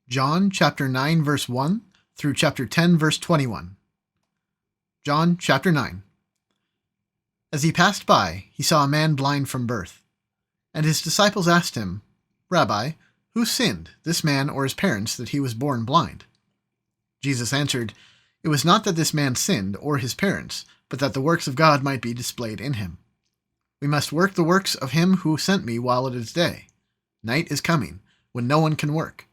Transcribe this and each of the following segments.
John chapter 9 verse 1 through chapter 10 verse 21. John chapter 9. As he passed by, he saw a man blind from birth. And his disciples asked him, Rabbi, who sinned, this man or his parents, that he was born blind? Jesus answered, It was not that this man sinned or his parents, but that the works of God might be displayed in him. We must work the works of him who sent me while it is day. Night is coming, when no one can work.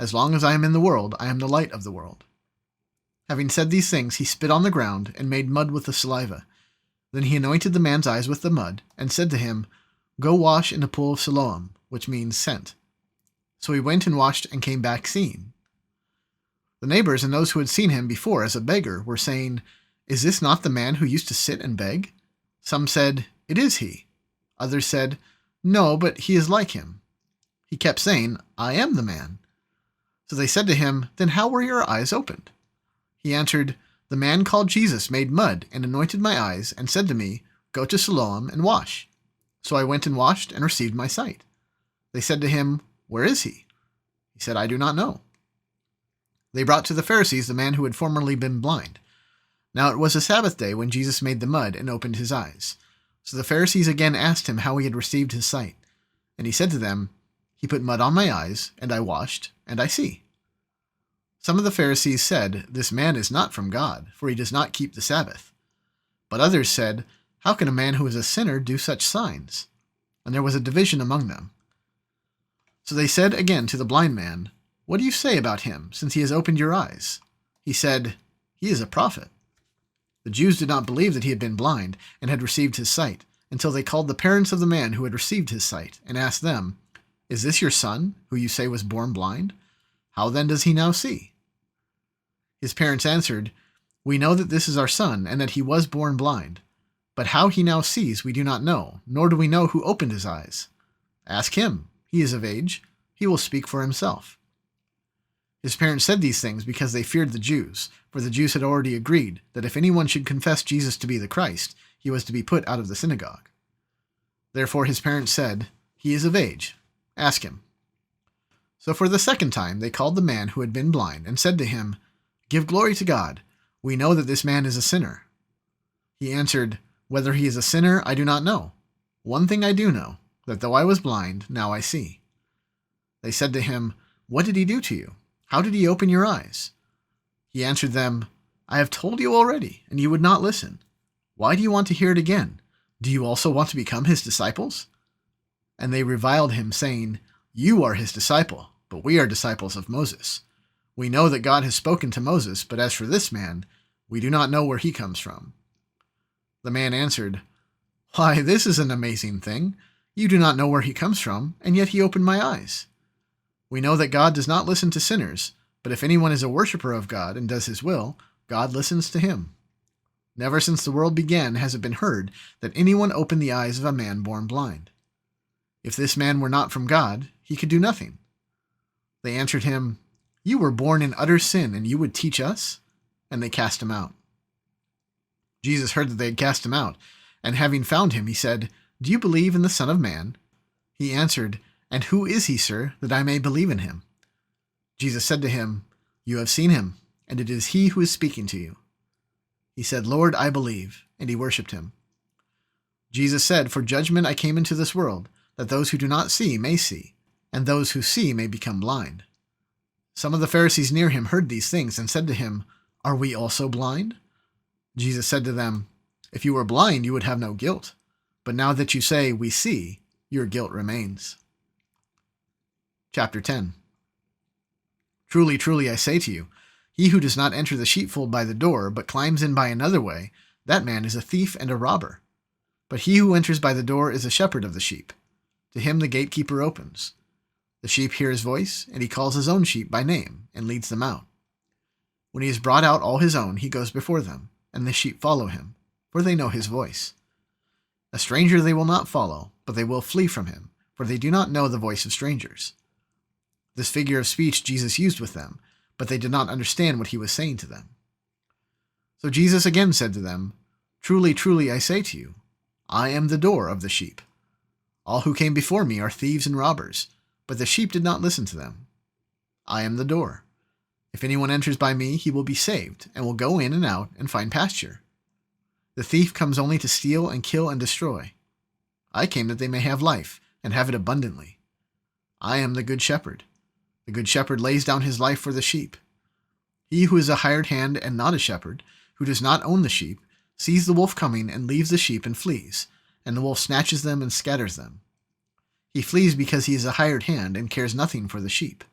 As long as I am in the world, I am the light of the world. Having said these things, he spit on the ground and made mud with the saliva. Then he anointed the man's eyes with the mud and said to him, Go wash in the pool of Siloam, which means sent. So he went and washed and came back seeing. The neighbors and those who had seen him before as a beggar were saying, Is this not the man who used to sit and beg? Some said, It is he. Others said, No, but he is like him. He kept saying, I am the man. So they said to him, Then how were your eyes opened? He answered, The man called Jesus made mud and anointed my eyes and said to me, Go to Siloam and wash. So I went and washed and received my sight. They said to him, Where is he? He said, I do not know. They brought to the Pharisees the man who had formerly been blind. Now it was a Sabbath day when Jesus made the mud and opened his eyes. So the Pharisees again asked him how he had received his sight. And he said to them, He put mud on my eyes, and I washed, and I see. Some of the Pharisees said, This man is not from God, for he does not keep the Sabbath. But others said, How can a man who is a sinner do such signs? And there was a division among them. So they said again to the blind man, What do you say about him, since he has opened your eyes? He said, He is a prophet. The Jews did not believe that he had been blind and had received his sight, until they called the parents of the man who had received his sight, and asked them, Is this your son, who you say was born blind? How then does he now see? His parents answered, We know that this is our son, and that he was born blind. But how he now sees we do not know, nor do we know who opened his eyes. Ask him. He is of age. He will speak for himself. His parents said these things because they feared the Jews, for the Jews had already agreed that if anyone should confess Jesus to be the Christ, he was to be put out of the synagogue. Therefore his parents said, He is of age. Ask him. So for the second time they called the man who had been blind and said to him, Give glory to God. We know that this man is a sinner. He answered, Whether he is a sinner, I do not know. One thing I do know, that though I was blind, now I see. They said to him, What did he do to you? How did he open your eyes? He answered them, I have told you already, and you would not listen. Why do you want to hear it again? Do you also want to become his disciples? And they reviled him, saying, You are his disciple, but we are disciples of Moses. We know that God has spoken to Moses, but as for this man, we do not know where he comes from. The man answered, Why, this is an amazing thing. You do not know where he comes from, and yet he opened my eyes. We know that God does not listen to sinners, but if anyone is a worshiper of God and does his will, God listens to him. Never since the world began has it been heard that anyone opened the eyes of a man born blind. If this man were not from God, he could do nothing. They answered him, You were born in utter sin, and you would teach us? And they cast him out. Jesus heard that they had cast him out, and having found him, he said, Do you believe in the Son of Man? He answered, And who is he, sir, that I may believe in him? Jesus said to him, You have seen him, and it is he who is speaking to you. He said, Lord, I believe, and he worshipped him. Jesus said, For judgment I came into this world, that those who do not see may see, and those who see may become blind. Some of the Pharisees near him heard these things and said to him, Are we also blind? Jesus said to them, If you were blind, you would have no guilt. But now that you say, We see, your guilt remains. Chapter 10. Truly, truly, I say to you, he who does not enter the sheepfold by the door, but climbs in by another way, that man is a thief and a robber. But he who enters by the door is a shepherd of the sheep. To him the gatekeeper opens. The sheep hear his voice, and he calls his own sheep by name, and leads them out. When he has brought out all his own, he goes before them, and the sheep follow him, for they know his voice. A stranger they will not follow, but they will flee from him, for they do not know the voice of strangers. This figure of speech Jesus used with them, but they did not understand what he was saying to them. So Jesus again said to them, Truly, truly, I say to you, I am the door of the sheep. All who came before me are thieves and robbers, but the sheep did not listen to them. I am the door. If anyone enters by me, he will be saved, and will go in and out and find pasture. The thief comes only to steal and kill and destroy. I came that they may have life, and have it abundantly. I am the good shepherd. The good shepherd lays down his life for the sheep. He who is a hired hand and not a shepherd, who does not own the sheep, sees the wolf coming and leaves the sheep and flees, and the wolf snatches them and scatters them. He flees because he is a hired hand and cares nothing for the sheep.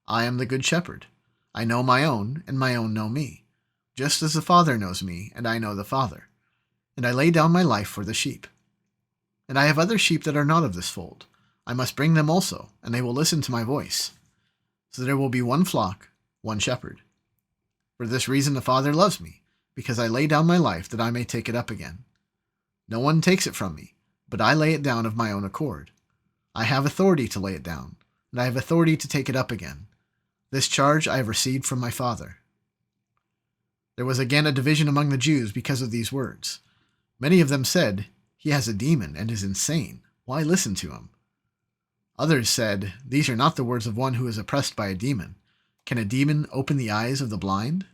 I am the good shepherd. I know my own, and my own know me, just as the Father knows me, and I know the Father. And I lay down my life for the sheep. And I have other sheep that are not of this fold. I must bring them also, and they will listen to my voice. So there will be one flock, one shepherd. For this reason the Father loves me, because I lay down my life that I may take it up again. No one takes it from me, but I lay it down of my own accord. I have authority to lay it down, and I have authority to take it up again. This charge I have received from my Father. There was again a division among the Jews because of these words. Many of them said, "He has a demon and is insane. Why listen to him?" Others said, "These are not the words of one who is oppressed by a demon. Can a demon open the eyes of the blind?"